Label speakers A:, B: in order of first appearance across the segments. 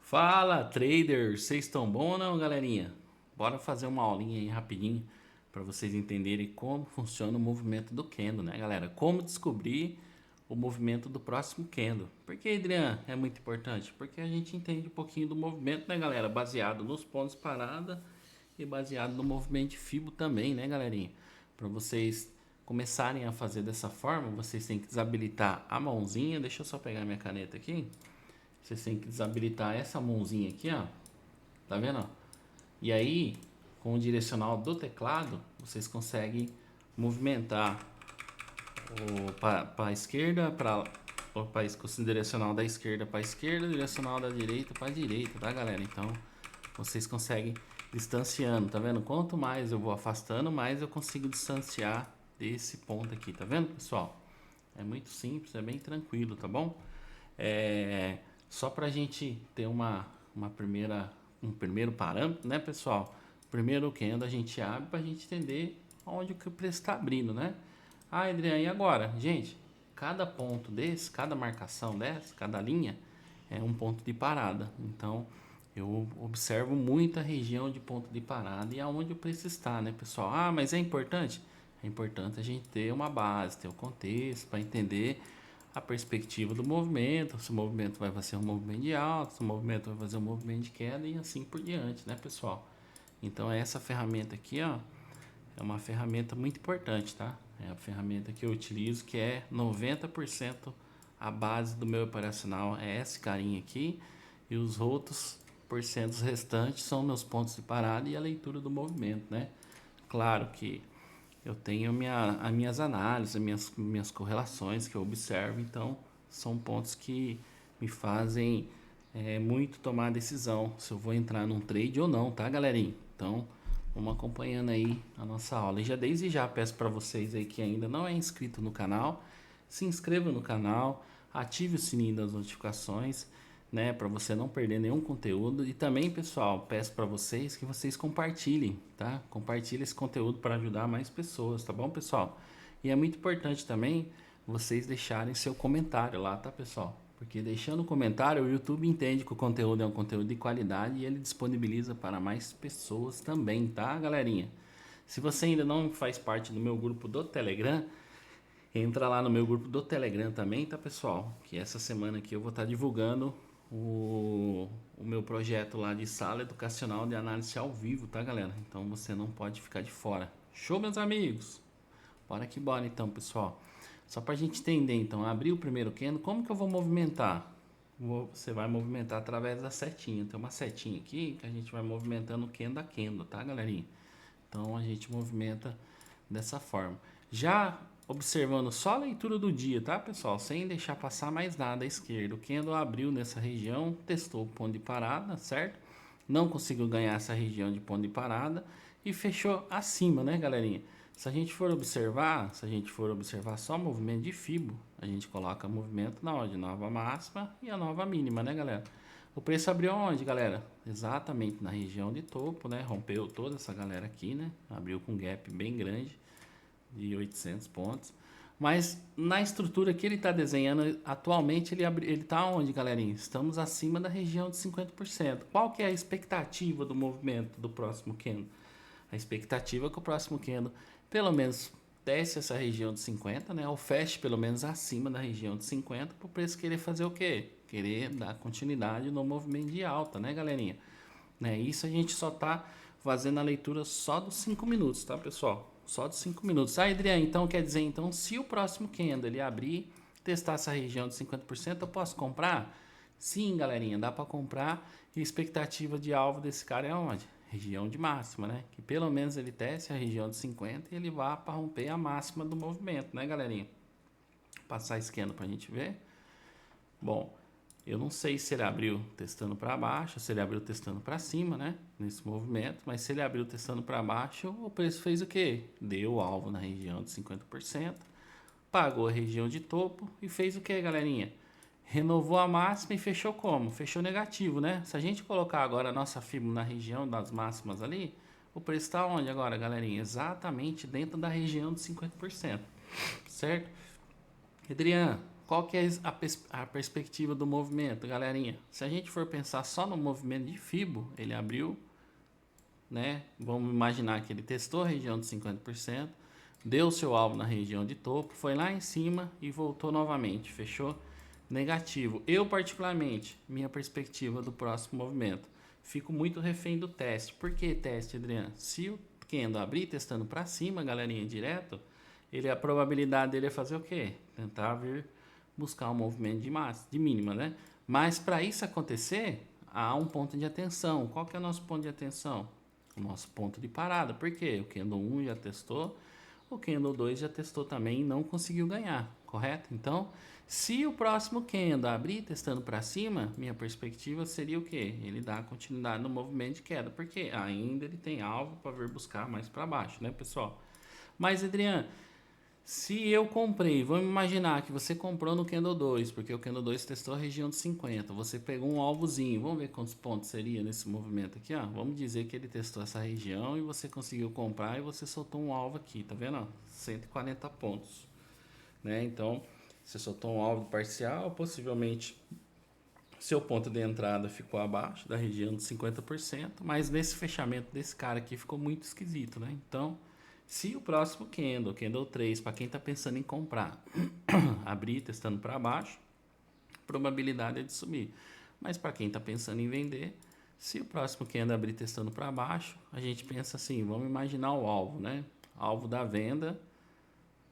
A: Fala, traders! Vocês estão bom ou não, galerinha? Bora fazer uma aulinha aí rapidinho para vocês entenderem como funciona o movimento do candle, né, galera? Como descobrir o movimento do próximo candle. Por que, Adrian, é muito importante? Porque a gente entende um pouquinho do movimento, né, galera? Baseado nos pontos de parada e baseado no movimento de Fibo também, né, galerinha? Para vocês começarem a fazer dessa forma, vocês têm que desabilitar a mãozinha. Deixa eu só pegar minha caneta aqui. Vocês têm que desabilitar essa mãozinha aqui, ó. Tá vendo, ó? E aí, com o direcional do teclado, vocês conseguem movimentar para a esquerda, para o direcional da esquerda para a esquerda, direcional da direita para a direita, tá, galera? Então, vocês conseguem distanciando, tá vendo? Quanto mais eu vou afastando, mais eu consigo distanciar desse ponto aqui, tá vendo, pessoal? É muito simples, é bem tranquilo, tá bom? Só para a gente ter um primeiro parâmetro, né, pessoal? Primeiro candle a gente abre para a gente entender onde o que o preço está abrindo, né? Ah, Adriano, e agora? Gente, cada ponto desse, cada marcação dessa, cada linha é um ponto de parada. Então, eu observo muito a região de ponto de parada e aonde o preço está, né, pessoal? Ah, mas é importante? É importante a gente ter uma base, ter o contexto para entender a perspectiva do movimento, se o movimento vai fazer um movimento de alta, se o movimento vai fazer um movimento de queda e assim por diante, né, pessoal? Então essa ferramenta aqui, ó, é uma ferramenta muito importante, tá? É a ferramenta que eu utilizo, que é 90% a base do meu operacional, é esse carinha aqui, e os outros porcentos restantes são meus pontos de parada e a leitura do movimento, né? Claro que eu tenho as minhas análises, as minhas correlações que eu observo, então são pontos que me fazem muito tomar a decisão se eu vou entrar num trade ou não, tá, galerinha? Então vamos acompanhando aí a nossa aula. E já desde já peço para vocês aí que ainda não é inscrito no canal, se inscreva no canal, ative o sininho das notificações, né, para você não perder nenhum conteúdo. E também, pessoal, peço para vocês que vocês compartilhem, tá? Compartilhe esse conteúdo para ajudar mais pessoas, tá bom, pessoal? E é muito importante também vocês deixarem seu comentário lá, tá, pessoal? Porque deixando o comentário, o YouTube entende que o conteúdo é um conteúdo de qualidade e ele disponibiliza para mais pessoas também, tá, galerinha? Se você ainda não faz parte do meu grupo do Telegram, entra lá no meu grupo do Telegram também, tá, pessoal? Que essa semana aqui eu vou estar divulgando o meu projeto lá de sala educacional de análise ao vivo, tá, galera? Então você não pode ficar de fora. Show, meus amigos? Bora que bora então, pessoal. Só pra gente entender, então, abrir o primeiro candle, como que eu vou movimentar? Você vai movimentar através da setinha. Tem uma setinha aqui que a gente vai movimentando candle a candle, tá, galerinha? Então a gente movimenta dessa forma. Já observando só a leitura do dia, tá, pessoal? Sem deixar passar mais nada à esquerda. O candle abriu nessa região, testou o ponto de parada, certo? Não conseguiu ganhar essa região de ponto de parada e fechou acima, né, galerinha? Se a gente for observar só o movimento de Fibo, a gente coloca movimento na hora de nova máxima e a nova mínima, né, galera? O preço abriu onde, galera? Exatamente na região de topo, né? Rompeu toda essa galera aqui, né? Abriu com um gap bem grande de 800 pontos. Mas na estrutura que ele está desenhando atualmente, ele está onde, galerinha? Estamos acima da região de 50%. Qual que é a expectativa do movimento do próximo candle? A expectativa é que o próximo candle pelo menos desce essa região de 50, né? Ou feche pelo menos acima da região de 50 para o preço querer fazer o quê? Querer dar continuidade no movimento de alta, né, galerinha? Né? Isso a gente só tá fazendo a leitura só dos 5 minutos, tá, pessoal? Só dos 5 minutos. Ah, Adriano, então quer dizer, então, se o próximo candle ele abrir, testar essa região de 50%, eu posso comprar? Sim, galerinha, dá para comprar. E a expectativa de alvo desse cara é onde? Região de máxima, né? Que pelo menos ele teste a região de 50 e ele vá para romper a máxima do movimento, né, galerinha? Vou passar esquema para a gente ver. Bom, eu não sei se ele abriu testando para baixo, se ele abriu testando para cima, né? Nesse movimento, mas se ele abriu testando para baixo, o preço fez o quê? Deu o alvo na região de 50%, pagou a região de topo e fez o quê, galerinha? Renovou a máxima e fechou como? Fechou negativo, né? Se a gente colocar agora a nossa Fibo na região das máximas ali, o preço está onde agora, galerinha? Exatamente dentro da região de 50%, certo? Adriano, qual que é a perspectiva do movimento, galerinha? Se a gente for pensar só no movimento de Fibo, ele abriu, né? Vamos imaginar que ele testou a região de 50%, deu seu alvo na região de topo, foi lá em cima e voltou novamente, fechou negativo. Eu, particularmente, minha perspectiva do próximo movimento, fico muito refém do teste. Por que teste, Adriano? Se o candle abrir testando para cima, galerinha, direto, a probabilidade dele é fazer o quê? Tentar vir buscar um movimento de massa, de mínima, né? Mas para isso acontecer, há um ponto de atenção. Qual que é o nosso ponto de atenção? O nosso ponto de parada. Por quê? O candle 1 já testou, o candle 2 já testou também e não conseguiu ganhar, correto? Então, se o próximo candle abrir testando para cima, minha perspectiva seria o quê? Ele dá continuidade no movimento de queda, porque ainda ele tem alvo para vir buscar mais para baixo, né, pessoal? Mas, Adriano, se eu comprei, vamos imaginar que você comprou no candle 2, porque o candle 2 testou a região de 50, você pegou um alvozinho, vamos ver quantos pontos seria nesse movimento aqui, ó. Vamos dizer que ele testou essa região e você conseguiu comprar e você soltou um alvo aqui, tá vendo? Ó? 140 pontos, né? Então, você soltou um alvo parcial, possivelmente seu ponto de entrada ficou abaixo da região de 50%, mas nesse fechamento desse cara aqui ficou muito esquisito, né? Então, se o próximo candle 3, para quem está pensando em comprar, abrir testando para baixo, probabilidade é de subir. Mas para quem está pensando em vender, se o próximo candle abrir testando para baixo, a gente pensa assim, vamos imaginar o alvo, né? Alvo da venda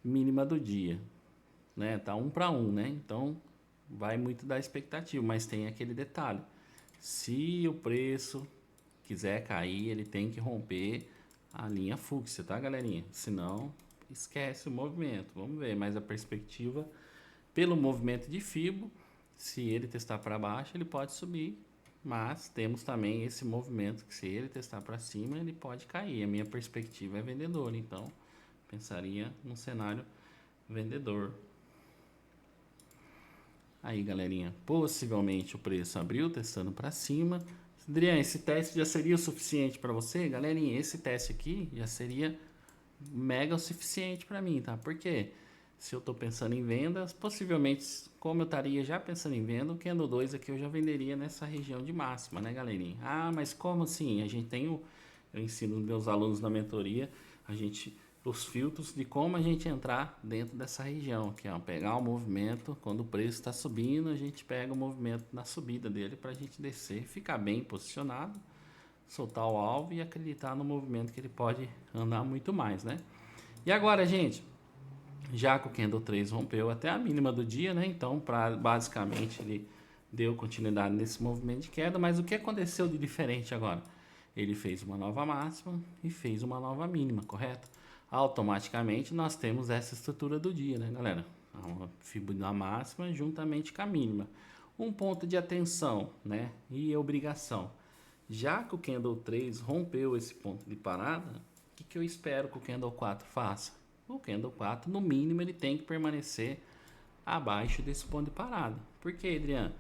A: mínima do dia, né? Tá 1 para 1, né? Então, vai muito da expectativa, mas tem aquele detalhe. Se o preço quiser cair, ele tem que romper a linha fúcsia, tá, galerinha? Senão, esquece o movimento. Vamos ver, mas a perspectiva pelo movimento de Fibo, se ele testar para baixo, ele pode subir, mas temos também esse movimento que se ele testar para cima, ele pode cair. A minha perspectiva é vendedor, então pensaria num cenário vendedor. Aí, galerinha, possivelmente o preço abriu testando para cima. Adriano, esse teste já seria o suficiente para você? Galerinha, esse teste aqui já seria mega o suficiente para mim, tá? Porque se eu estou pensando em vendas, possivelmente, como eu estaria já pensando em venda, o candle 2 aqui eu já venderia nessa região de máxima, né, galerinha? Ah, mas como assim? A gente tem eu ensino meus alunos na mentoria, os filtros de como a gente entrar dentro dessa região, que é pegar o movimento, quando o preço está subindo, a gente pega o movimento na subida dele para a gente descer, ficar bem posicionado, soltar o alvo e acreditar no movimento que ele pode andar muito mais, né? E agora, gente, já que o candle 3 rompeu até a mínima do dia, né? Então, basicamente, ele deu continuidade nesse movimento de queda, mas o que aconteceu de diferente agora? Ele fez uma nova máxima e fez uma nova mínima, correto? Automaticamente nós temos essa estrutura do dia, né, galera? Uma fibra da máxima juntamente com a mínima. Um ponto de atenção, né? E obrigação. Já que o candle 3 rompeu esse ponto de parada, o que eu espero que o candle 4 faça? O candle 4, no mínimo, ele tem que permanecer abaixo desse ponto de parada. Por quê, Adriano?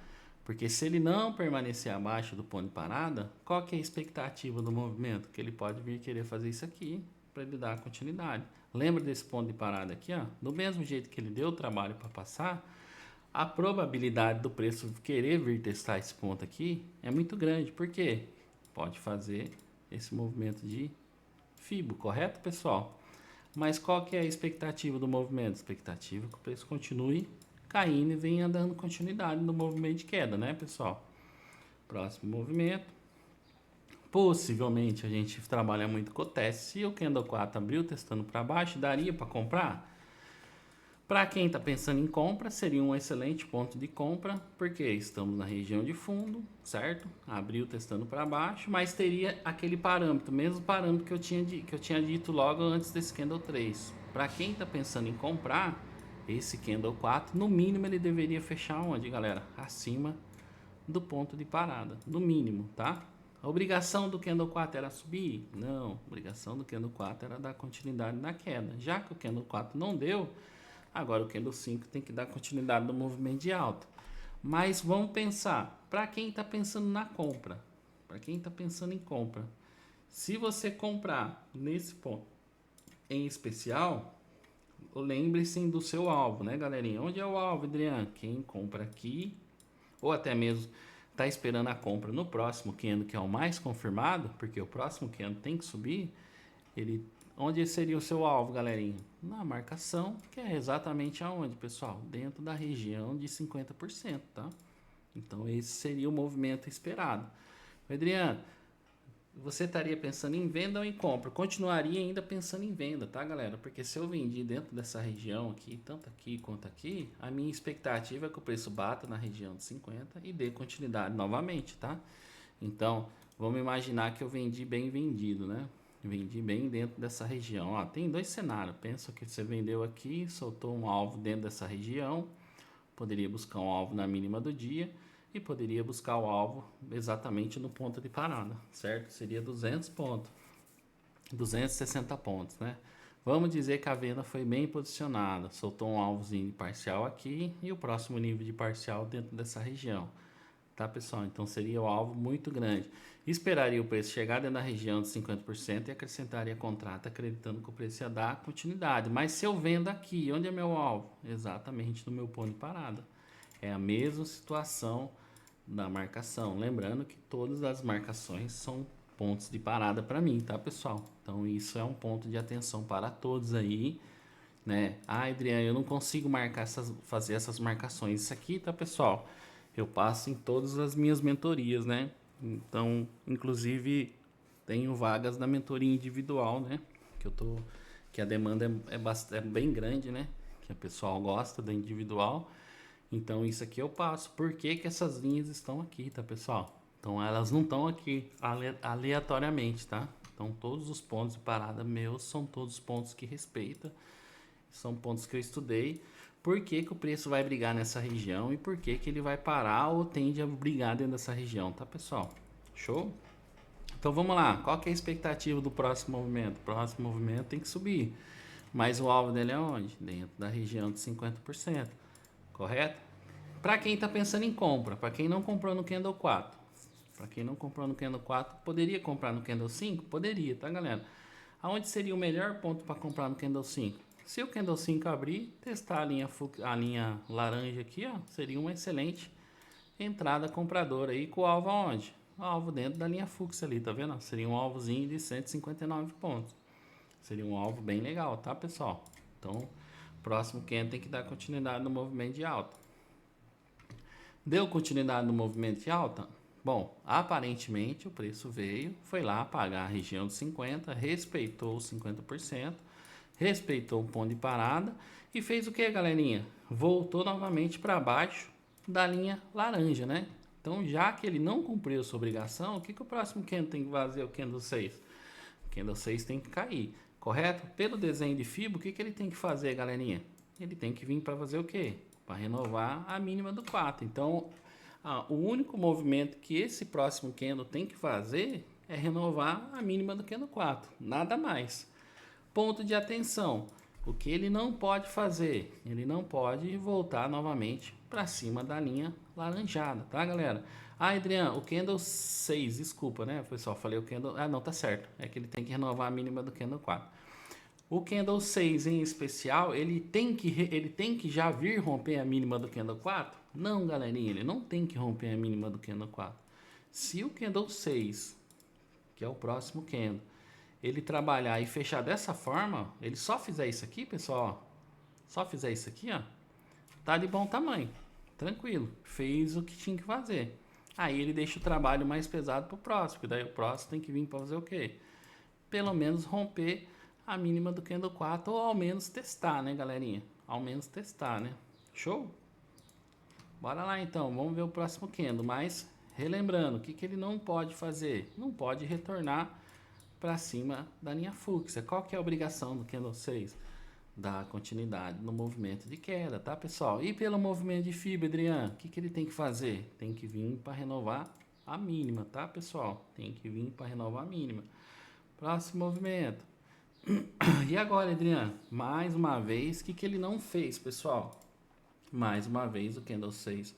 A: Porque se ele não permanecer abaixo do ponto de parada, qual que é a expectativa do movimento? Que ele pode vir querer fazer isso aqui para ele dar continuidade. Lembra desse ponto de parada aqui, ó? Do mesmo jeito que ele deu o trabalho para passar, a probabilidade do preço querer vir testar esse ponto aqui é muito grande. Por quê? Pode fazer esse movimento de Fibo, correto, pessoal? Mas qual que é a expectativa do movimento? A expectativa é que o preço continue caindo e venha dando continuidade no movimento de queda, né, pessoal? Próximo movimento. Possivelmente a gente trabalha muito com o teste. Se o candle 4 abriu testando para baixo, daria para comprar? Para quem está pensando em compra, seria um excelente ponto de compra, porque estamos na região de fundo, certo? Abriu testando para baixo, mas teria aquele parâmetro, mesmo parâmetro que eu tinha dito logo antes desse candle 3. Para quem está pensando em comprar, esse candle 4, no mínimo ele deveria fechar onde, galera? Acima do ponto de parada, no mínimo, tá? A obrigação do candle 4 era subir? Não, a obrigação do candle 4 era dar continuidade na queda. Já que o candle 4 não deu, agora o candle 5 tem que dar continuidade no movimento de alta. Mas vamos pensar, para quem está pensando na compra, para quem está pensando em compra, se você comprar nesse ponto em especial, lembre-se do seu alvo, né, galerinha? Onde é o alvo, Adriano? Quem compra aqui, ou até mesmo tá esperando a compra no próximo candle, que é o mais confirmado, porque o próximo candle tem que subir, ele, onde seria o seu alvo, galerinha? Na marcação, que é exatamente aonde, pessoal? Dentro da região de 50%, tá? Então esse seria o movimento esperado. Adriano, você estaria pensando em venda ou em compra? Continuaria ainda pensando em venda, tá, galera? Porque se eu vendi dentro dessa região aqui, tanto aqui quanto aqui, a minha expectativa é que o preço bata na região de 50 e dê continuidade novamente, tá? Então, vamos imaginar que eu vendi bem vendido, né? Vendi bem dentro dessa região. Ó, tem dois cenários. Pensa que você vendeu aqui, soltou um alvo dentro dessa região, poderia buscar um alvo na mínima do dia e poderia buscar o alvo exatamente no ponto de parada, certo? Seria 200 pontos, 260 pontos, né? Vamos dizer que a venda foi bem posicionada, soltou um alvozinho de parcial aqui e o próximo nível de parcial dentro dessa região, tá, pessoal? Então seria o alvo muito grande. Esperaria o preço chegar dentro da região de 50% e acrescentaria contrato acreditando que o preço ia dar continuidade. Mas se eu vendo aqui, onde é meu alvo? Exatamente no meu ponto de parada. É a mesma situação da marcação. Lembrando que todas as marcações são pontos de parada para mim, tá, pessoal? Então isso é um ponto de atenção para todos aí, né? Ah, Adriano, eu não consigo fazer essas marcações. Isso aqui, tá, pessoal? Eu passo em todas as minhas mentorias, né? Então, inclusive, tenho vagas na mentoria individual, né? Que a demanda é bem grande, né? Que o pessoal gosta da individual. Então, isso aqui eu passo. Por que que essas linhas estão aqui, tá, pessoal? Então, elas não estão aqui aleatoriamente, tá? Então, todos os pontos de parada meus são todos pontos que respeita. São pontos que eu estudei. Por que que o preço vai brigar nessa região e por que que ele vai parar ou tende a brigar dentro dessa região, tá, pessoal? Show? Então vamos lá. Qual que é a expectativa do próximo movimento? O próximo movimento tem que subir. Mas o alvo dele é onde? Dentro da região de 50%. Correto? Para quem está pensando em compra, para quem não comprou no Candle 4. Para quem não comprou no Candle 4, poderia comprar no Candle 5? Poderia, tá, galera? Aonde seria o melhor ponto para comprar no Candle 5? Se o Candle 5 abrir, testar a linha laranja aqui, ó, seria uma excelente entrada compradora aí com o alvo aonde? O alvo dentro da linha Fux ali, tá vendo? Seria um alvozinho de 159 pontos. Seria um alvo bem legal, tá, pessoal? Então, próximo candle tem que dar continuidade no movimento de alta. Deu continuidade no movimento de alta? Bom, aparentemente o preço veio, foi lá pagar a região de 50, respeitou os 50%, respeitou o ponto de parada e fez o que, galerinha? Voltou novamente para baixo da linha laranja, né? Então, já que ele não cumpriu sua obrigação, o que o próximo candle tem que fazer? O candle 6? O candle 6 tem que cair, correto? Pelo desenho de Fibo, o que ele tem que fazer, galerinha? Ele tem que vir para fazer o quê? Para renovar a mínima do 4. Então, o único movimento que esse próximo candle tem que fazer é renovar a mínima do candle 4. Nada mais. Ponto de atenção. O que ele não pode fazer? Ele não pode voltar novamente para cima da linha laranjada, tá, galera? Ah, Adriano, o candle 6, desculpa, né, pessoal? Falei o candle... Ah, não, tá certo. É que ele tem que renovar a mínima do candle 4. O candle 6 em especial, ele tem que já vir romper a mínima do candle 4? Não, galerinha, ele não tem que romper a mínima do candle 4. Se o candle 6, que é o próximo candle, ele trabalhar e fechar dessa forma, ele só fizer isso aqui, pessoal, ó, só fizer isso aqui, ó, tá de bom tamanho, tranquilo, fez o que tinha que fazer. Aí ele deixa o trabalho mais pesado pro próximo, porque daí o próximo tem que vir para fazer o quê? Pelo menos romper a mínima do candle 4 ou ao menos testar, né, galerinha? Ao menos testar, né? Show? Bora lá então, vamos ver o próximo candle, mas relembrando, o que ele não pode fazer? Não pode retornar para cima da linha Fux. Qual que é a obrigação do candle 6? Dar continuidade no movimento de queda, tá, pessoal? E pelo movimento de fibra, Adriano, o que ele tem que fazer? Tem que vir para renovar a mínima, tá, pessoal? Tem que vir para renovar a mínima. Próximo movimento. E agora, Adriano? Mais uma vez, o que ele não fez, pessoal? Mais uma vez, o candle 6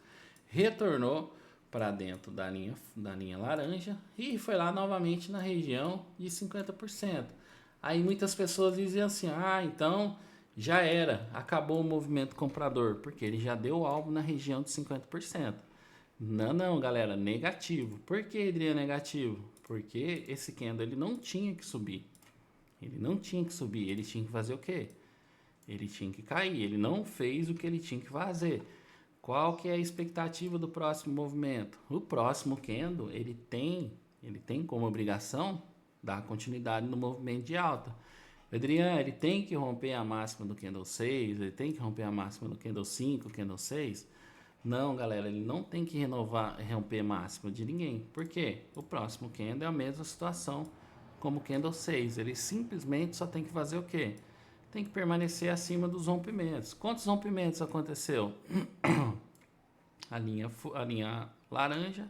A: retornou para dentro da linha laranja e foi lá novamente na região de 50%. Aí muitas pessoas dizem assim, ah, então já era, acabou o movimento comprador, porque ele já deu o alvo na região de 50%. Não, não, galera, negativo. Por que, Adriano, negativo? Porque esse candle ele não tinha que subir. Ele não tinha que subir, ele tinha que fazer o quê? Ele tinha que cair, ele não fez o que ele tinha que fazer. Qual que é a expectativa do próximo movimento? O próximo candle, ele tem como obrigação dar continuidade no movimento de alta. Adriano, ele tem que romper a máxima do candle 6, ele tem que romper a máxima do candle 5, candle 6. Não, galera, ele não tem que romper máxima de ninguém. Por quê? O próximo candle é a mesma situação como o candle 6. Ele simplesmente só tem que fazer o quê? Tem que permanecer acima dos rompimentos. Quantos rompimentos aconteceu? A linha laranja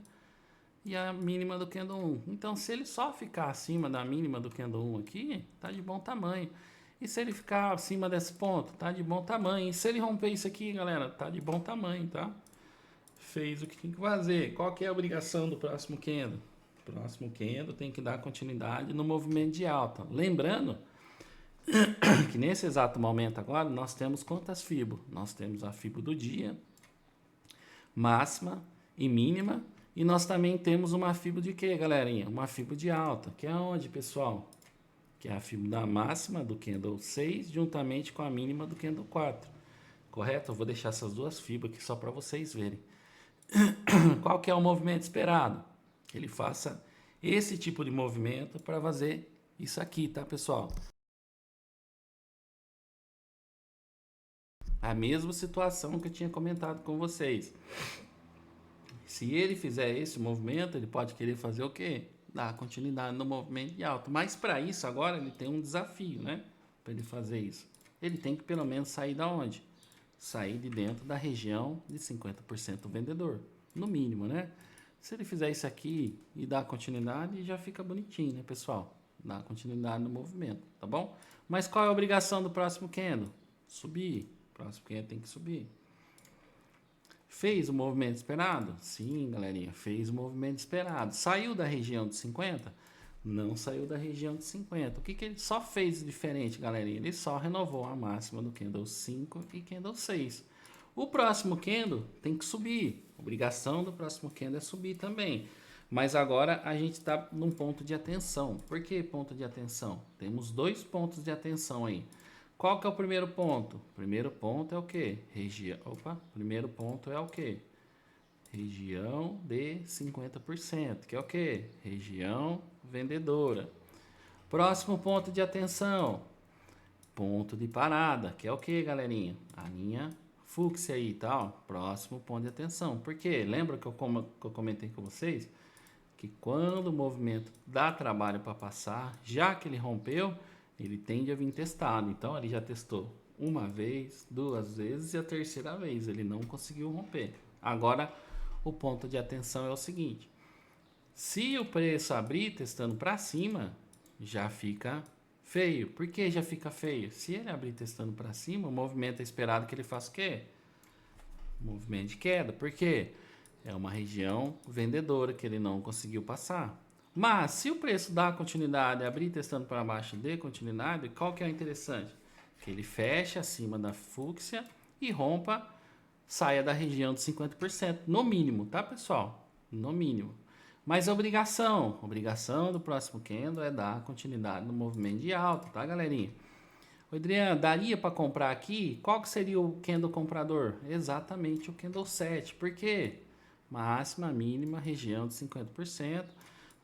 A: e a mínima do candle 1. Então, se ele só ficar acima da mínima do candle 1 aqui, tá de bom tamanho. E se ele ficar acima desse ponto, tá de bom tamanho. E se ele romper isso aqui, galera, tá de bom tamanho, tá? Fez o que tem que fazer. Qual que é a obrigação do próximo candle? O próximo candle tem que dar continuidade no movimento de alta. Lembrando que nesse exato momento agora, nós temos quantas FIBO? Nós temos a FIBO do dia, máxima e mínima. E nós também temos uma FIBO de quê, galerinha? Uma FIBO de alta, que é onde, pessoal? Que é a FIBO da máxima do candle 6, juntamente com a mínima do candle 4. Correto? Eu vou deixar essas duas FIBO aqui só para vocês verem. Qual que é o movimento esperado? Que ele faça esse tipo de movimento para fazer isso aqui, tá, pessoal? A mesma situação que eu tinha comentado com vocês. Se ele fizer esse movimento, ele pode querer fazer o quê? Dar continuidade no movimento de alta. Mas para isso agora ele tem um desafio, né? Para ele fazer isso. Ele tem que pelo menos sair da onde? Sair de dentro da região de 50% vendedor. No mínimo, né? Se ele fizer isso aqui e dar continuidade, já fica bonitinho, né, pessoal? Dá continuidade no movimento, tá bom? Mas qual é a obrigação do próximo candle? Subir. O próximo candle tem que subir. Fez o movimento esperado? Sim, galerinha, fez o movimento esperado. Saiu da região de 50? Não saiu da região de 50. O que ele só fez diferente, galerinha? Ele só renovou a máxima do candle 5 e candle 6. O próximo candle tem que subir. A obrigação do próximo candle é subir também. Mas agora a gente está num ponto de atenção. Por que ponto de atenção? Temos dois pontos de atenção aí. Qual que é o primeiro ponto? O primeiro ponto é o quê? Primeiro ponto é o quê? Região de 50%, que é o quê? Região vendedora. Próximo ponto de atenção, ponto de parada, que é o quê, galerinha? A linha fúcsia aí, tal. Próximo ponto de atenção. Por quê? Lembra que eu comentei com vocês? Que quando o movimento dá trabalho para passar, já que ele rompeu, ele tende a vir testado. Então, ele já testou uma vez, duas vezes e a terceira vez. Ele não conseguiu romper. Agora, o ponto de atenção é o seguinte. Se o preço abrir testando para cima, já fica feio. Por que já fica feio? Se ele abrir testando para cima, o movimento é esperado que ele faça o quê? Movimento de queda. Por quê? É uma região vendedora que ele não conseguiu passar. Mas, se o preço dá continuidade, abrir testando para baixo e dê continuidade, qual que é o interessante? Que ele feche acima da fúcsia e rompa, saia da região de 50%, no mínimo, tá, pessoal? No mínimo. Mas a obrigação do próximo candle é dar continuidade no movimento de alta, tá, galerinha? O Adriano, daria para comprar aqui? Qual que seria o candle comprador? Exatamente o candle 7. Por quê? Máxima, mínima, região de 50%,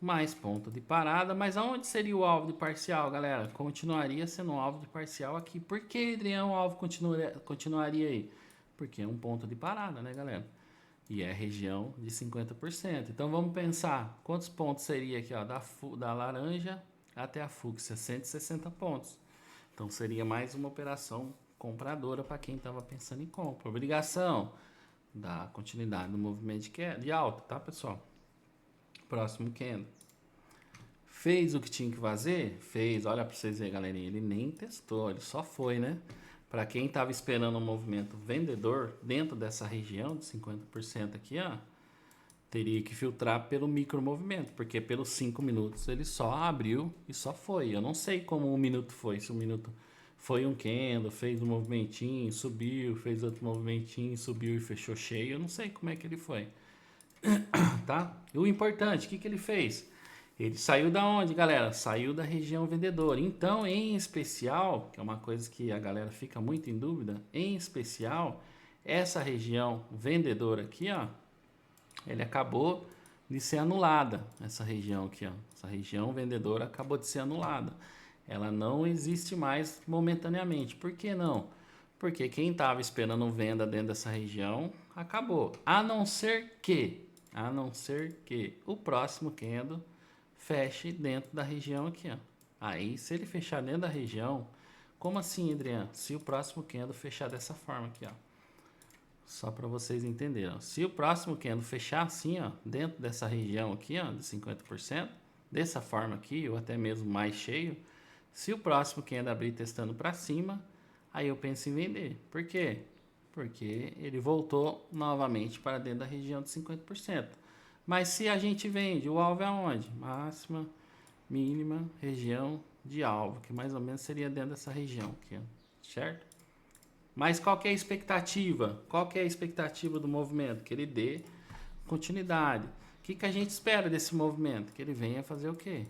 A: mais ponto de parada. Mas aonde seria o alvo de parcial, galera? Continuaria sendo um alvo de parcial aqui. Por que, Adriano, o alvo continuaria aí? Porque é um ponto de parada, né, galera? E é região de 50%. Então vamos pensar, quantos pontos seria aqui, ó, da laranja até a fúcsia? 160 pontos. Então seria mais uma operação compradora para quem estava pensando em compra. Obrigação, dar continuidade no movimento de alta, tá, pessoal? Próximo candle. Fez o que tinha que fazer? Fez. Olha para vocês verem, galerinha. Ele nem testou, ele só foi, né? Para quem estava esperando um movimento vendedor dentro dessa região de 50% aqui, ó, teria que filtrar pelo micro movimento, porque pelos 5 minutos ele só abriu e só foi. Eu não sei como um minuto foi, se um minuto foi um candle, fez um movimentinho, subiu, fez outro movimentinho, subiu e fechou cheio. Eu não sei como é que ele foi, tá? E o importante, o que ele fez? Ele saiu da onde, galera? Saiu da região vendedora. Então, em especial, que é uma coisa que a galera fica muito em dúvida, em especial, essa região vendedora aqui, ó, ele acabou de ser anulada, essa região aqui, ó. Essa região vendedora acabou de ser anulada. Ela não existe mais momentaneamente. Por que não? Porque quem estava esperando venda dentro dessa região acabou. A não ser que o próximo candle feche dentro da região aqui, ó. Aí, se ele fechar dentro da região, como assim, Adriano? Se o próximo candle fechar dessa forma aqui, ó. Só para vocês entenderem. Se o próximo candle fechar assim, ó, dentro dessa região aqui, ó, de 50%, dessa forma aqui, ou até mesmo mais cheio, se o próximo candle abrir testando para cima, aí eu penso em vender. Por quê? Porque ele voltou novamente para dentro da região de 50%. Mas se a gente vende, o alvo é aonde? Máxima, mínima, região de alvo, que mais ou menos seria dentro dessa região aqui, ó, certo? Mas qual que é a expectativa? Qual que é a expectativa do movimento? Que ele dê continuidade. O que a gente espera desse movimento? Que ele venha fazer o quê?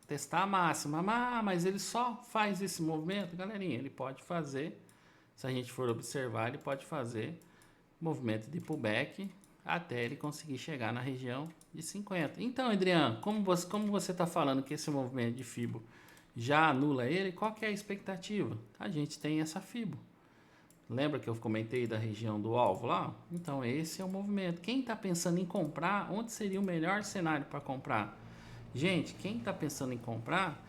A: Testar a máxima. Ah, mas ele só faz esse movimento? Galerinha, ele pode fazer, se a gente for observar, ele pode fazer movimento de pullback até ele conseguir chegar na região de 50. Então, Adriano, como você está falando que esse movimento de Fibo já anula ele, qual que é a expectativa? A gente tem essa Fibo. Lembra que eu comentei da região do alvo lá? Então, esse é o movimento. Quem está pensando em comprar, onde seria o melhor cenário para comprar? Gente, quem está pensando em comprar,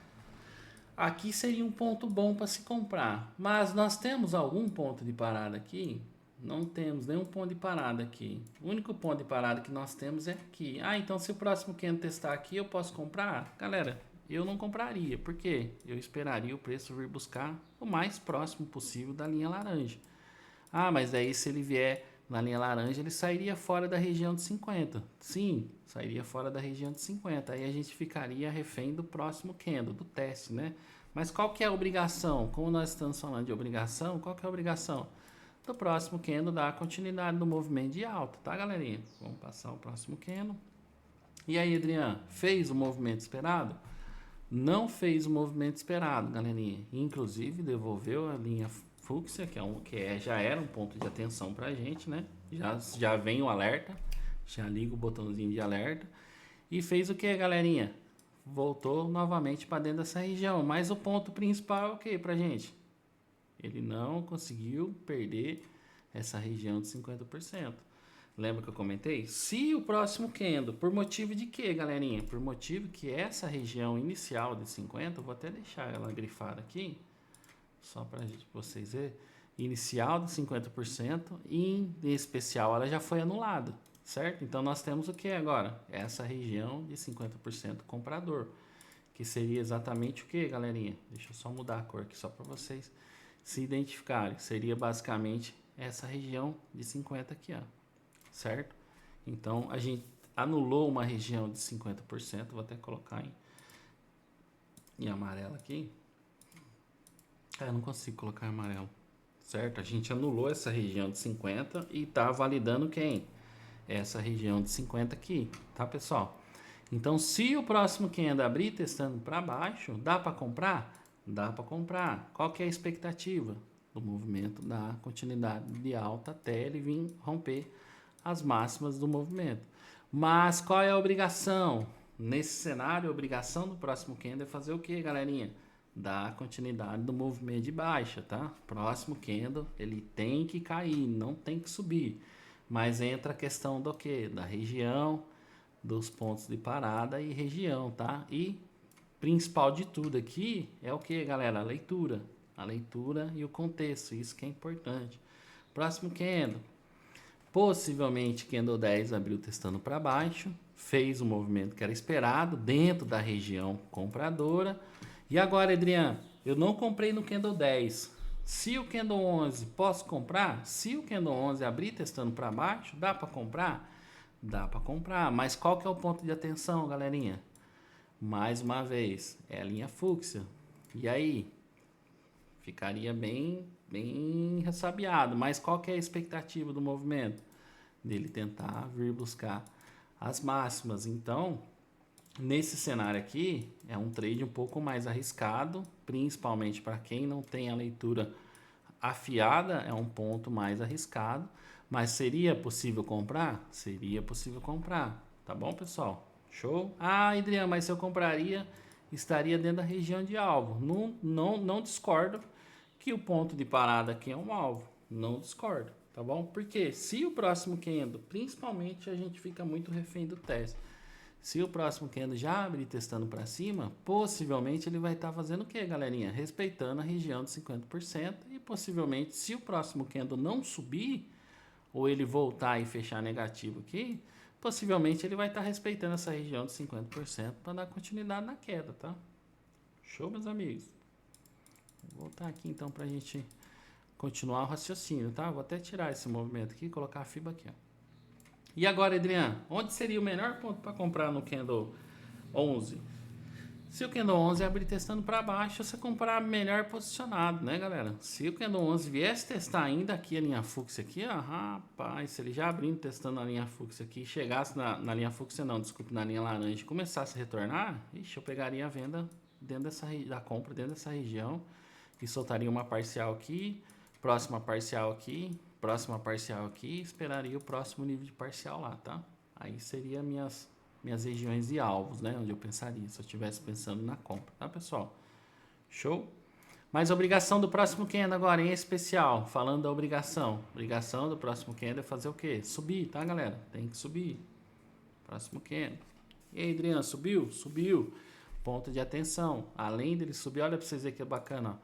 A: aqui seria um ponto bom para se comprar. Mas nós temos algum ponto de parada aqui? Não temos nenhum ponto de parada aqui. O único ponto de parada que nós temos é aqui. Ah, então se o próximo candle testar aqui, eu posso comprar? Galera, eu não compraria. Por quê? Eu esperaria o preço vir buscar o mais próximo possível da linha laranja. Ah, mas aí se ele vier na linha laranja, ele sairia fora da região de 50. Sim, sairia fora da região de 50. Aí a gente ficaria refém do próximo candle, do teste, né? Mas qual que é a obrigação? Como nós estamos falando de obrigação, qual que é a obrigação? Do próximo candle dar continuidade no movimento de alta, tá, galerinha? Vamos passar o próximo candle. E aí, Adriano, fez o movimento esperado? Não fez o movimento esperado, galerinha. Inclusive, devolveu a linha fúcsia, já era um ponto de atenção pra gente, né? Já vem o alerta, já liga o botãozinho de alerta. E fez o que, galerinha? Voltou novamente para dentro dessa região. Mas o ponto principal é o que pra gente? Ele não conseguiu perder essa região de 50%. Lembra que eu comentei? Se o próximo candle, por motivo de quê, galerinha? Por motivo que essa região inicial de 50, eu vou até deixar ela grifada aqui, só para vocês verem, inicial de 50% e em especial ela já foi anulada, certo? Então nós temos o que agora? Essa região de 50% comprador, que seria exatamente o que, galerinha? Deixa eu só mudar a cor aqui só para vocês se identificarem. Seria basicamente essa região de 50 aqui, ó, certo? Então a gente anulou uma região de 50%, vou até colocar em amarelo aqui. Eu não consigo colocar em amarelo, certo? A gente anulou essa região de 50 e tá validando quem? Essa região de 50 aqui, tá, pessoal? Então, se o próximo candle abrir testando para baixo, dá para comprar? Dá para comprar. Qual que é a expectativa? Do movimento da continuidade de alta até ele vir romper as máximas do movimento. Mas qual é a obrigação? Nesse cenário, a obrigação do próximo candle é fazer o que, galerinha? Dar continuidade do movimento de baixa, tá? Próximo candle, ele tem que cair, não tem que subir. Mas entra a questão do que? Da região, dos pontos de parada e região, tá? E principal de tudo aqui é o que, galera? A leitura. A leitura e o contexto, isso que é importante. Próximo candle. Possivelmente candle 10 abriu testando para baixo, fez o movimento que era esperado dentro da região compradora. E agora, Adriano, eu não comprei no candle 10. Se o candle 11, posso comprar? Se o candle 11 abrir testando para baixo, dá para comprar? Dá para comprar, mas qual que é o ponto de atenção, galerinha? Mais uma vez, é a linha fúcsia. E aí, Ficaria bem ressabiado. Mas qual que é a expectativa do movimento? Dele tentar vir buscar as máximas. Então, nesse cenário aqui, é um trade um pouco mais arriscado, principalmente para quem não tem a leitura afiada, é um ponto mais arriscado. Mas seria possível comprar? Seria possível comprar. Tá bom, pessoal? Show? Ah, Adriano, mas se eu compraria, estaria dentro da região de alvo. Não discordo que o ponto de parada aqui é um alvo. Não discordo, tá bom? Porque se o próximo candle, principalmente a gente fica muito refém do teste. Se o próximo candle já abrir testando para cima, possivelmente ele vai estar fazendo o que, galerinha? Respeitando a região de 50% e possivelmente se o próximo candle não subir ou ele voltar e fechar negativo aqui, possivelmente ele vai estar respeitando essa região de 50% para dar continuidade na queda, tá? Show, meus amigos? Vou voltar aqui então para a gente continuar o raciocínio, tá? Vou até tirar esse movimento aqui e colocar a FIBA aqui, ó. E agora, Adriano, onde seria o melhor ponto para comprar no candle 11? Se o candle 11 abrir testando para baixo, você comprar melhor posicionado, né, galera? Se o candle 11 viesse testar ainda aqui a linha fúcsia aqui, ó, rapaz, se ele já abrindo testando a linha fúcsia aqui, chegasse na linha fúcsia não, desculpe, na linha laranja e começasse a retornar, ixi, eu pegaria a venda dentro da compra dentro dessa região e soltaria uma parcial aqui, próxima parcial aqui, próxima parcial aqui, esperaria o próximo nível de parcial lá, tá? Aí seria minhas regiões de alvos, né? Onde eu pensaria, se eu estivesse pensando na compra, tá, pessoal? Show? Mas a obrigação do próximo candle agora, em especial, falando da obrigação. Obrigação do próximo candle é fazer o quê? Subir, tá, galera? Tem que subir. Próximo candle. E aí, Adriano, subiu? Subiu. Ponto de atenção. Além dele subir, olha pra vocês verem que é bacana,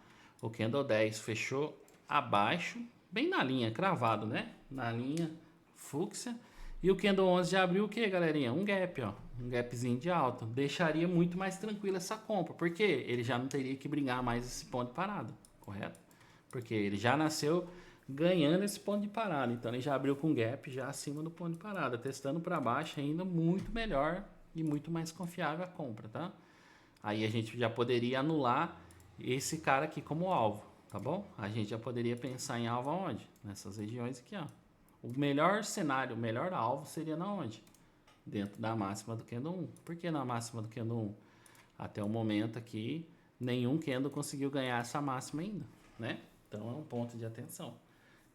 A: ó. O candle 10 fechou abaixo, bem na linha, cravado, né? Na linha fúcsia. E o candle 11 já abriu o que, galerinha? Um gap, ó. Um gapzinho de alta. Deixaria muito mais tranquila essa compra. Porque ele já não teria que brigar mais esse ponto de parada, correto? Porque ele já nasceu ganhando esse ponto de parada. Então ele já abriu com gap já acima do ponto de parada. Testando para baixo ainda muito melhor e muito mais confiável a compra, tá? Aí a gente já poderia anular esse cara aqui como alvo, tá bom? A gente já poderia pensar em alvo aonde? Nessas regiões aqui, ó. O melhor cenário, o melhor alvo seria na onde? Dentro da máxima do candle 1. Por que na máxima do candle 1? Até o momento aqui, nenhum candle conseguiu ganhar essa máxima ainda, né? Então é um ponto de atenção.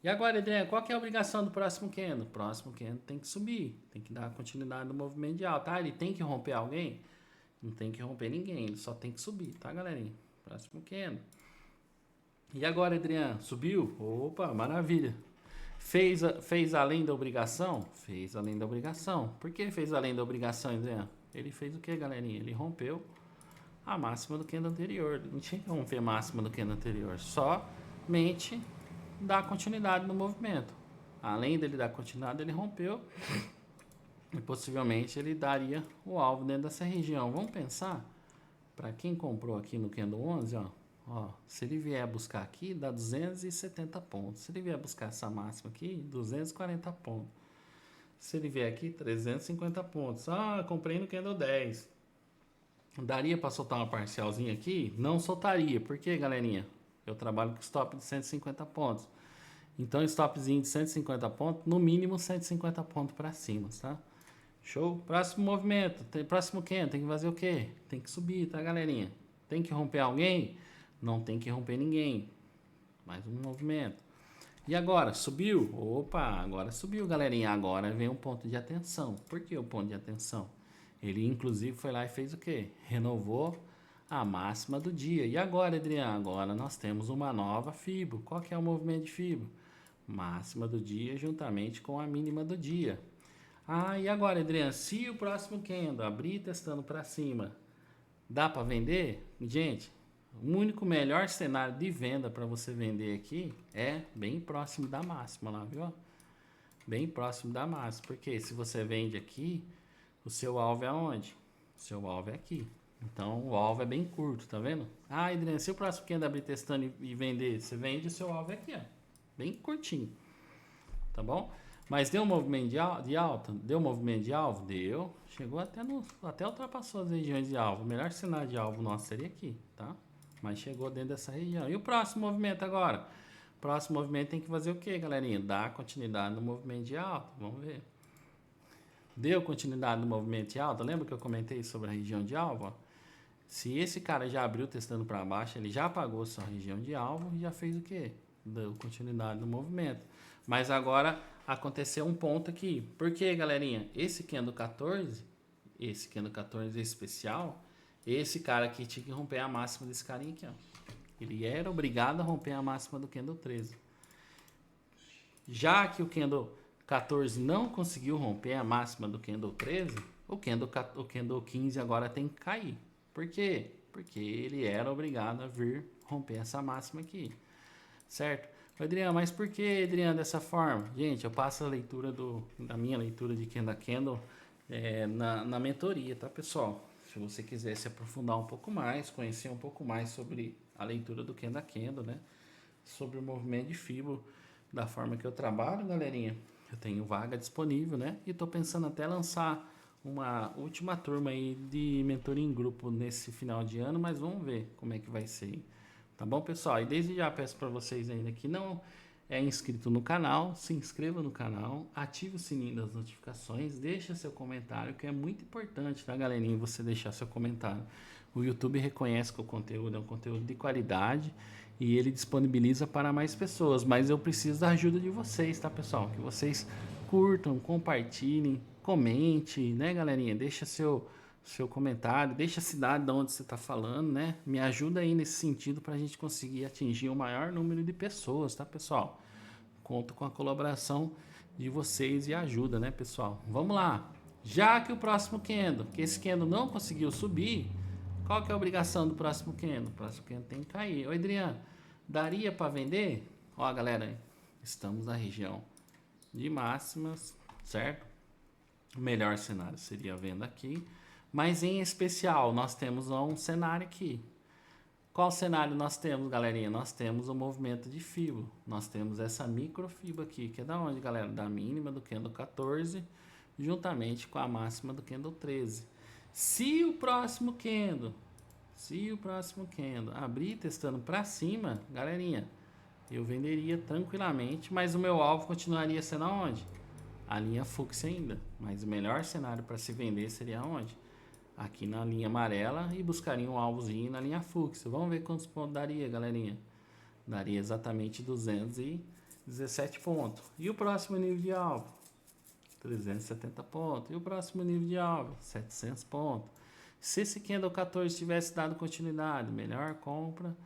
A: E agora, Adriano, qual que é a obrigação do próximo candle? O próximo candle tem que subir, tem que dar continuidade no movimento de alta. Ah, ele tem que romper alguém? Não tem que romper ninguém, ele só tem que subir, tá, galerinha? Próximo candle. E agora, Adriano, subiu? Opa, maravilha. Fez além da obrigação? Fez além da obrigação. Por que fez além da obrigação, Adriano? Ele fez o que, galerinha? Ele rompeu a máxima do candle anterior. Não tinha que romper a máxima do candle anterior. Somente dar continuidade no movimento. Além dele dar continuidade, ele rompeu. E possivelmente ele daria o alvo dentro dessa região. Vamos pensar? Para quem comprou aqui no candle 11, ó, se ele vier buscar aqui, dá 270 pontos. Se ele vier buscar essa máxima aqui, 240 pontos. Se ele vier aqui, 350 pontos. Ah, comprei no candle 10. Daria para soltar uma parcialzinha aqui? Não soltaria. Por quê, galerinha? Eu trabalho com stop de 150 pontos. Então, stopzinho de 150 pontos, no mínimo 150 pontos para cima, tá? Show? Próximo movimento, próximo candle, tem que fazer o quê? Tem que subir, tá, galerinha? Tem que romper alguém? Não tem que romper ninguém. Mais um movimento. E agora, subiu? Opa, agora subiu, galerinha. Agora vem um ponto de atenção. Por que o ponto de atenção? Ele, inclusive, foi lá e fez o quê? Renovou a máxima do dia. E agora, Adriano? Agora nós temos uma nova FIBO. Qual que é o movimento de FIBO? Máxima do dia juntamente com a mínima do dia. Ah, e agora, Adriano? Se o próximo candle abrir testando para cima, dá para vender? Gente, o único melhor cenário de venda para você vender aqui é bem próximo da máxima lá, viu? Bem próximo da máxima. Porque se você vende aqui, o seu alvo é aonde? O seu alvo é aqui. Então, o alvo é bem curto, tá vendo? Ah, Adriano, se o próximo candle abrir testando e vender, você vende, o seu alvo é aqui, ó. Bem curtinho. Tá bom? Mas deu um movimento de alta? Deu um movimento de alvo? Deu. Chegou até ultrapassou as regiões de alvo. O melhor cenário de alvo nosso seria aqui, tá? mas chegou dentro dessa região. E o próximo movimento agora? O próximo movimento tem que fazer o que, galerinha? Dar continuidade no movimento de alta. Vamos ver. Deu continuidade no movimento de alta? Lembra que eu comentei sobre a região de alvo? Ó? Se esse cara já abriu testando para baixo, ele já apagou sua região de alvo e já fez o quê? Deu continuidade no movimento. Mas agora aconteceu um ponto aqui. Por quê, galerinha? Esse candle 14, esse candle 14 especial, esse cara aqui tinha que romper a máxima desse carinha aqui, ó. Ele era obrigado a romper a máxima do candle 13. Já que o candle 14 não conseguiu romper a máxima do candle 13, o candle 15 agora tem que cair. Por quê? Porque ele era obrigado a vir romper essa máxima aqui. Certo? Adriano, mas por que, Adriano, dessa forma? Gente, eu passo a leitura da minha leitura de candle a candle na mentoria, tá, pessoal? Se você quiser se aprofundar um pouco mais, conhecer um pouco mais sobre a leitura do candle a candle, né? Sobre o movimento de Fibonacci, da forma que eu trabalho, galerinha, eu tenho vaga disponível, né? E tô pensando até lançar uma última turma aí de mentoria em grupo nesse final de ano, mas vamos ver como é que vai ser. Tá bom, pessoal? E desde já peço para vocês ainda que não é inscrito no canal, se inscreva no canal, ative o sininho das notificações, deixa seu comentário, que é muito importante, tá, galerinha? Você deixar seu comentário. O YouTube reconhece que o conteúdo é um conteúdo de qualidade e ele disponibiliza para mais pessoas, mas eu preciso da ajuda de vocês, tá, pessoal? Que vocês curtam, compartilhem, comente, né, galerinha? Deixa seu comentário, deixa a cidade de onde você está falando, né? Me ajuda aí nesse sentido para a gente conseguir atingir o maior número de pessoas, tá, pessoal? Conto com a colaboração de vocês e ajuda, né, pessoal? Vamos lá. Já que o próximo candle, que esse candle não conseguiu subir, qual que é a obrigação do próximo candle? O próximo candle tem que cair. Ô, Adriano, daria para vender? Ó, galera, estamos na região de máximas, certo? O melhor cenário seria a venda aqui. Mas em especial, nós temos um cenário aqui. Qual cenário nós temos, galerinha? Nós temos o movimento de Fibonacci. Nós temos essa microfibra aqui, que é da onde, galera? Da mínima do candle 14, juntamente com a máxima do candle 13. Se o próximo candle abrir testando para cima, galerinha, eu venderia tranquilamente, mas o meu alvo continuaria sendo aonde? A linha fúcsia ainda. Mas o melhor cenário para se vender seria aonde? Aqui na linha amarela e buscaria um alvozinho na linha fúcsia. Vamos ver quantos pontos daria, galerinha. Daria exatamente 217 pontos. E o próximo nível de alvo? 370 pontos. E o próximo nível de alvo? 700 pontos. Se esse candle 14 tivesse dado continuidade, melhor compra,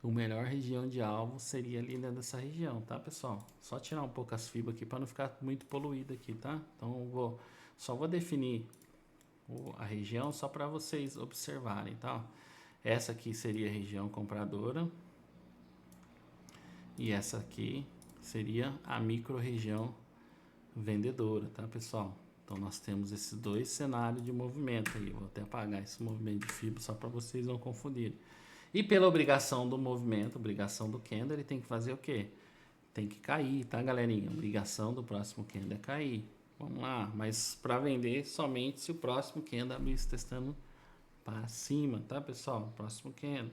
A: a melhor região de alvo seria ali dentro dessa região, tá, pessoal? Só tirar um pouco as fibras aqui para não ficar muito poluído aqui, tá? Então só vou definir a região só para vocês observarem, tá? Essa aqui seria a região compradora e essa aqui seria a micro região vendedora, tá, pessoal? Então nós temos esses dois cenários de movimento aí. Vou até apagar esse movimento de fibra só para vocês não confundirem. E pela obrigação do movimento, obrigação do candle, ele tem que fazer o quê? Tem que cair, tá, galerinha? A obrigação do próximo candle é cair. Vamos lá, mas para vender somente se o próximo candle abrir testando para cima, tá, pessoal? Próximo candle.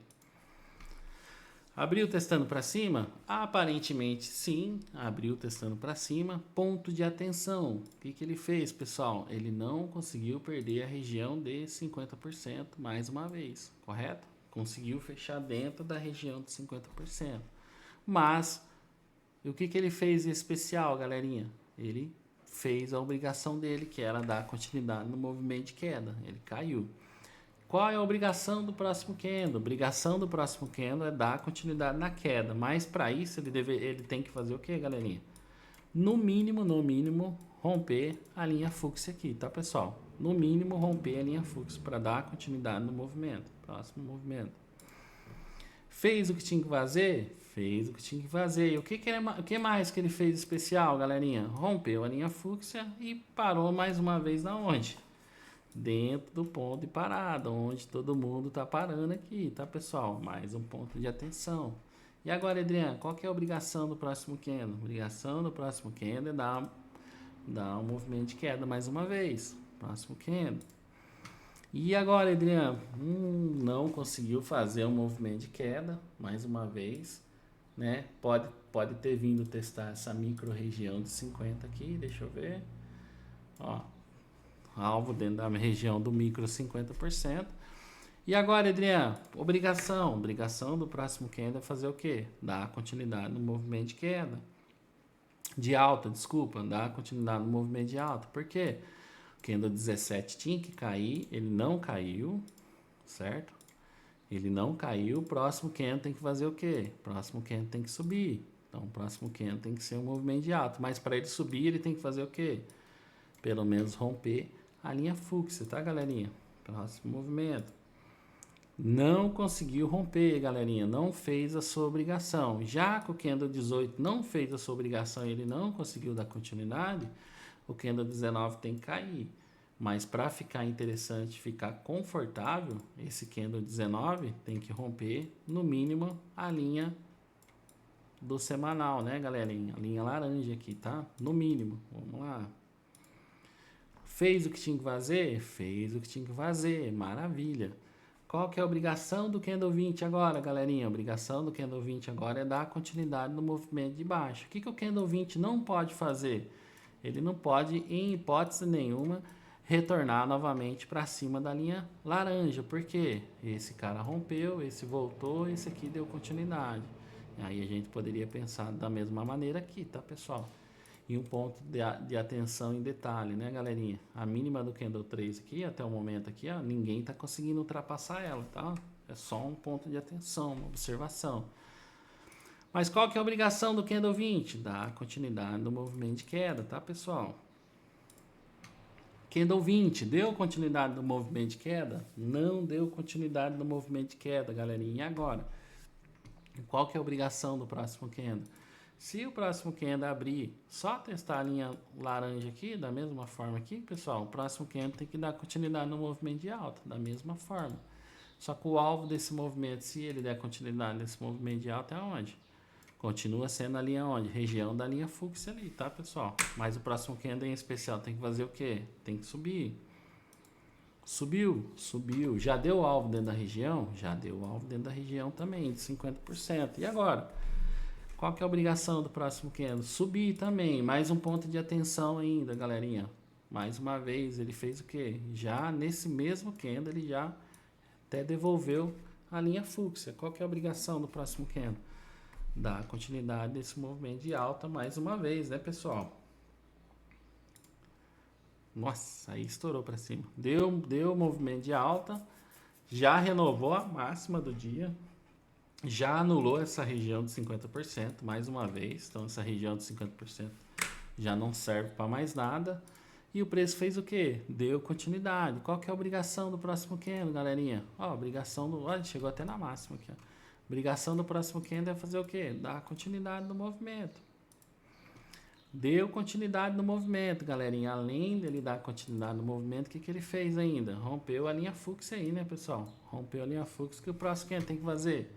A: Abriu testando para cima? Aparentemente sim, abriu testando para cima. Ponto de atenção. O que ele fez, pessoal? Ele não conseguiu perder a região de 50% mais uma vez, correto? Conseguiu fechar dentro da região de 50%. Mas, o que ele fez em especial, galerinha? Ele fez a obrigação dele, que era dar continuidade no movimento de queda. Ele caiu. Qual é a obrigação do próximo candle? A obrigação do próximo candle é dar continuidade na queda. Mas para isso ele tem que fazer o que, galerinha? No mínimo, romper a linha fúcsia aqui, tá, pessoal? No mínimo, romper a linha fúcsia para dar continuidade no movimento. Próximo movimento. Fez o que tinha que fazer? Fez o que tinha que fazer. O que mais que ele fez especial, galerinha? Rompeu a linha fúcsia e parou mais uma vez na onde? Dentro do ponto de parada, onde todo mundo tá parando aqui, tá, pessoal? Mais um ponto de atenção. E agora, Adriano, qual que é a obrigação do próximo candle? A obrigação do próximo candle é dar um movimento de queda mais uma vez. Próximo candle. E agora, Adriano, não conseguiu fazer um movimento de queda, mais uma vez, né? Pode ter vindo testar essa micro região de 50 aqui, deixa eu ver. Ó, alvo dentro da região do micro 50%. E agora, Adriano, obrigação do próximo candle é fazer o quê? Dar continuidade no movimento de queda. De alta, desculpa, dar continuidade no movimento de alta. Por quê? O candle 17 tinha que cair, ele não caiu, certo? Ele não caiu, o próximo candle tem que fazer o quê? O próximo candle tem que subir. Então, o próximo candle tem que ser um movimento de alta. Mas para ele subir, ele tem que fazer o quê? Pelo menos romper a linha fúcsia, tá, galerinha? Próximo movimento. Não conseguiu romper, galerinha. Não fez a sua obrigação. Já que o candle 18 não fez a sua obrigação e ele não conseguiu dar continuidade, o candle 19 tem que cair. Mas para ficar interessante, ficar confortável, esse candle 19 tem que romper no mínimo a linha do semanal, né, galerinha? A linha laranja aqui, tá? No mínimo. Vamos lá. Fez o que tinha que fazer? Fez o que tinha que fazer. Maravilha. Qual que é a obrigação do candle 20 agora, galerinha? A obrigação do candle 20 agora é dar continuidade no movimento de baixo. O que o candle 20 não pode fazer? Ele não pode, em hipótese nenhuma, retornar novamente para cima da linha laranja. Por quê? Esse cara rompeu, esse voltou, esse aqui deu continuidade. Aí a gente poderia pensar da mesma maneira aqui, tá, pessoal? E um ponto de atenção em detalhe, né, galerinha? A mínima do candle 3 aqui, até o momento aqui, ó, ninguém tá conseguindo ultrapassar ela, tá? É só um ponto de atenção, uma observação. Mas qual que é a obrigação do candle 20? Dar continuidade no movimento de queda, tá, pessoal? Candle 20, deu continuidade no movimento de queda? Não deu continuidade no movimento de queda, galerinha. E agora? Qual que é a obrigação do próximo candle? Se o próximo candle abrir, só testar a linha laranja aqui, da mesma forma aqui, pessoal, o próximo candle tem que dar continuidade no movimento de alta, da mesma forma. Só que o alvo desse movimento, se ele der continuidade nesse movimento de alta, é onde? Continua sendo a linha onde? Região da linha fúcsia ali, tá, pessoal? Mas o próximo candle em especial tem que fazer o quê? Tem que subir. Subiu. Já deu o alvo dentro da região? Já deu o alvo dentro da região também, de 50%. E agora? Qual que é a obrigação do próximo candle? Subir também. Mais um ponto de atenção ainda, galerinha. Mais uma vez, ele fez o quê? Já nesse mesmo candle, ele já até devolveu a linha fúcsia. Qual que é a obrigação do próximo candle? Dar continuidade desse movimento de alta mais uma vez, né, pessoal? Nossa, aí estourou para cima. Deu movimento de alta, já renovou a máxima do dia, já anulou essa região de 50% mais uma vez. Então essa região de 50% já não serve para mais nada. E o preço fez o quê? Deu continuidade. Qual que é a obrigação do próximo candle, galerinha? Ó, obrigação do... Olha, chegou até na máxima aqui, ó. Obrigação do próximo candle é fazer o quê? Dar continuidade no movimento. Deu continuidade no movimento, galerinha. Além dele dar continuidade no movimento, o que ele fez ainda? Rompeu a linha fúcsia aí, né, pessoal? Rompeu a linha fúcsia, que o próximo candle tem que fazer?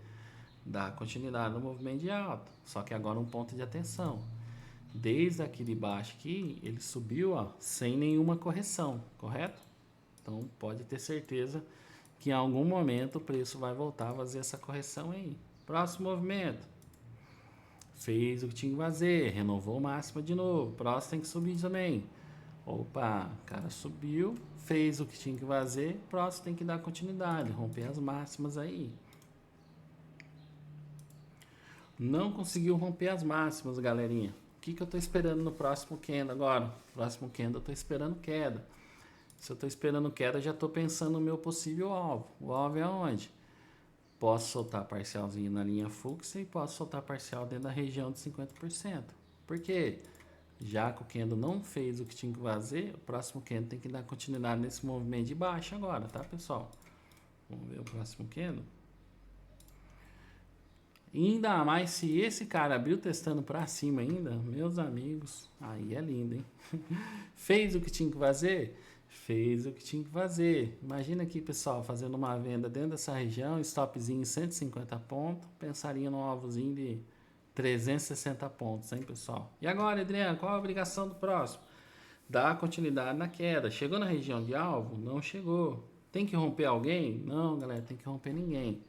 A: Dar continuidade no movimento de alta. Só que agora um ponto de atenção. Desde aqui de baixo aqui, ele subiu, ó, sem nenhuma correção, correto? Então pode ter certeza que em algum momento o preço vai voltar a fazer essa correção aí. Próximo movimento. Fez o que tinha que fazer, renovou máxima de novo. Próximo tem que subir também. Opa, o cara subiu, fez o que tinha que fazer. Próximo tem que dar continuidade, romper as máximas aí. Não conseguiu romper as máximas, galerinha. O que eu tô esperando no próximo candle agora? Próximo candle eu tô esperando queda. Se eu tô esperando queda, já tô pensando no meu possível alvo. O alvo é onde? Posso soltar parcialzinho na linha fúcsia e posso soltar parcial dentro da região de 50%. Por quê? Já que o candle não fez o que tinha que fazer, o próximo candle tem que dar continuidade nesse movimento de baixo agora, tá, pessoal? Vamos ver o próximo candle. Ainda mais se esse cara abriu testando para cima ainda, meus amigos, aí é lindo, hein? Fez o que tinha que fazer? Fez o que tinha que fazer. Imagina aqui, pessoal, fazendo uma venda dentro dessa região, stopzinho em 150 pontos, pensaria num alvozinho de 360 pontos, hein, pessoal? E agora, Adriano, qual a obrigação do próximo? Dar continuidade na queda. Chegou na região de alvo? Não chegou. Tem que romper alguém? Não, galera, tem que romper ninguém.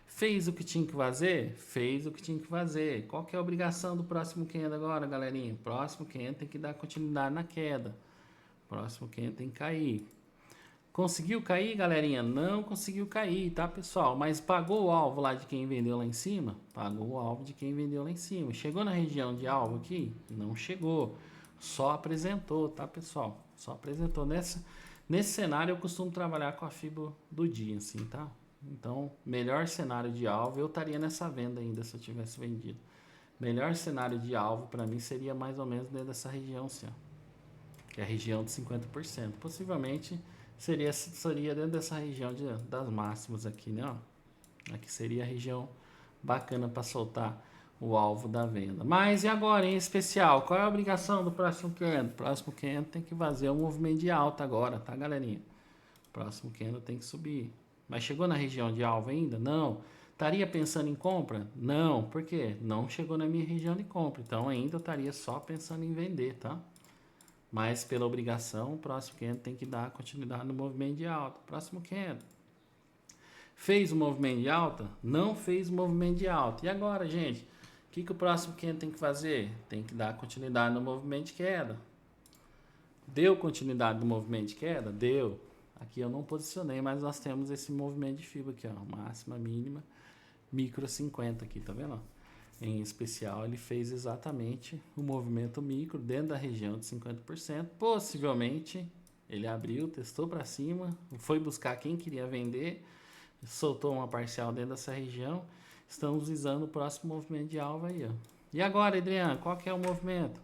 A: Fez o que tinha que fazer? Fez o que tinha que fazer. Qual que é a obrigação do próximo candle agora, galerinha? Próximo candle tem que dar continuidade na queda. Próximo candle tem que cair. Conseguiu cair, galerinha? Não conseguiu cair, tá, pessoal? Mas pagou o alvo lá de quem vendeu lá em cima? Pagou o alvo de quem vendeu lá em cima. Chegou na região de alvo aqui? Não chegou. Só apresentou, tá, pessoal? Só apresentou. Nesse cenário eu costumo trabalhar com a FIBO do dia, assim, tá? Então, melhor cenário de alvo, eu estaria nessa venda ainda se eu tivesse vendido. Melhor cenário de alvo para mim seria mais ou menos dentro dessa região, assim, ó. Que é a região de 50%. Possivelmente seria dentro dessa região das máximas aqui, né? Ó. Aqui seria a região bacana para soltar o alvo da venda. Mas e agora, em especial, qual é a obrigação do próximo candle? O próximo candle tem que fazer um movimento de alta agora, tá, galerinha? O próximo candle tem que subir. Mas chegou na região de alvo ainda? Não. Estaria pensando em compra? Não. Por quê? Não chegou na minha região de compra. Então ainda eu estaria só pensando em vender, tá? Mas pela obrigação, o próximo candle tem que dar continuidade no movimento de alta. Próximo candle. Fez o movimento de alta? Não fez o movimento de alta. E agora, gente? O que o próximo candle tem que fazer? Tem que dar continuidade no movimento de queda. Deu continuidade no movimento de queda? Deu. Aqui eu não posicionei, mas nós temos esse movimento de FIBO aqui, ó. Máxima, mínima, micro 50 aqui, tá vendo? Em especial, ele fez exatamente o movimento micro dentro da região de 50%. Possivelmente, ele abriu, testou para cima, foi buscar quem queria vender, soltou uma parcial dentro dessa região. Estamos visando o próximo movimento de alvo aí, ó. E agora, Adriano, qual que é o movimento?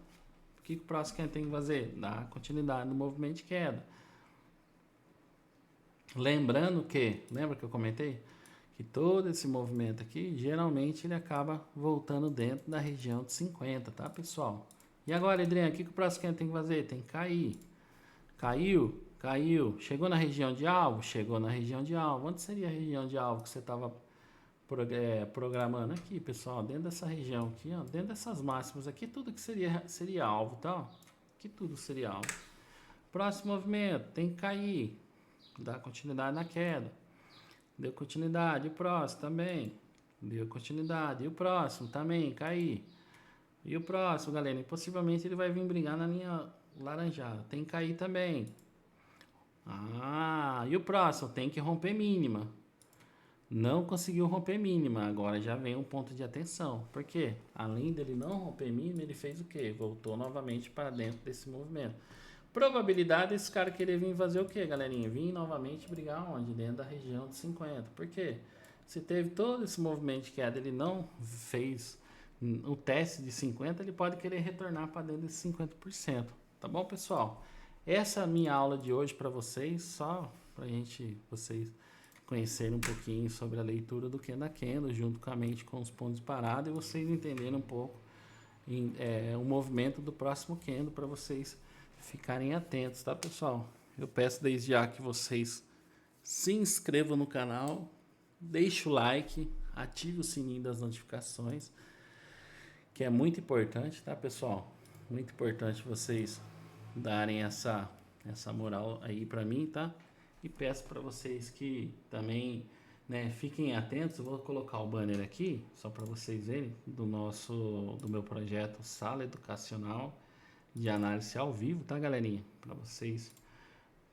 A: O que o próximo tem que fazer? Dar continuidade no movimento de queda. Lembrando que, lembra que eu comentei? Que todo esse movimento aqui, geralmente ele acaba voltando dentro da região de 50, tá, pessoal? E agora, Adriano, o que o próximo tem que fazer? Tem que cair. Caiu, caiu. Chegou na região de alvo? Chegou na região de alvo. Onde seria a região de alvo que você estava programando? Aqui, pessoal, dentro dessa região aqui, ó, dentro dessas máximas aqui, tudo que seria alvo, tá? Aqui tudo seria alvo. Próximo movimento, tem que cair. Dá continuidade na queda. Deu continuidade. E o próximo também. Deu continuidade. E o próximo também. Cair. E o próximo, galera. Possivelmente ele vai vir brigar na linha laranjada. Tem que cair também. E o próximo? Tem que romper mínima. Não conseguiu romper mínima. Agora já vem um ponto de atenção. Por quê? Além dele não romper mínima, ele fez o quê? Voltou novamente para dentro desse movimento. Probabilidade desse cara querer vir fazer o que, galerinha? Vir novamente brigar onde? Dentro da região de 50. Por quê? Se teve todo esse movimento de queda, ele não fez o teste de 50, ele pode querer retornar para dentro desse 50%. Tá bom, pessoal? Essa é a minha aula de hoje para vocês, só para vocês conhecerem um pouquinho sobre a leitura do Candle Candle, junto com a mente com os pontos de parada, e vocês entenderem um pouco o movimento do próximo candle para vocês ficarem atentos, tá, pessoal? Eu peço desde já que vocês se inscrevam no canal, deixe o like, ative o sininho das notificações, que é muito importante, tá, pessoal? Muito importante vocês darem essa moral aí pra mim, tá? E peço para vocês que também, né, fiquem atentos. Eu vou colocar o banner aqui, só para vocês verem, do meu projeto Sala Educacional de Análise ao Vivo, tá, galerinha? Para vocês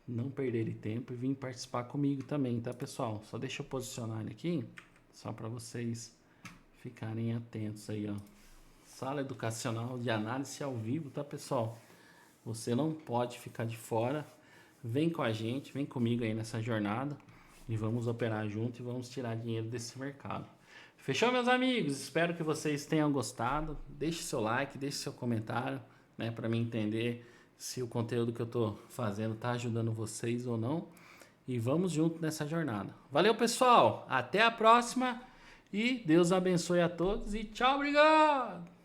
A: não perderem tempo e virem participar comigo também, tá, pessoal? Só deixa eu posicionar ele aqui, só para vocês ficarem atentos aí, ó. Sala Educacional de Análise ao Vivo, tá, pessoal? Você não pode ficar de fora. Vem com a gente, vem comigo aí nessa jornada e vamos operar junto e vamos tirar dinheiro desse mercado. Fechou, meus amigos? Espero que vocês tenham gostado. Deixe seu like, deixe seu comentário, né, para mim entender se o conteúdo que eu tô fazendo tá ajudando vocês ou não. E vamos junto nessa jornada. Valeu, pessoal. Até a próxima e Deus abençoe a todos e tchau, obrigado!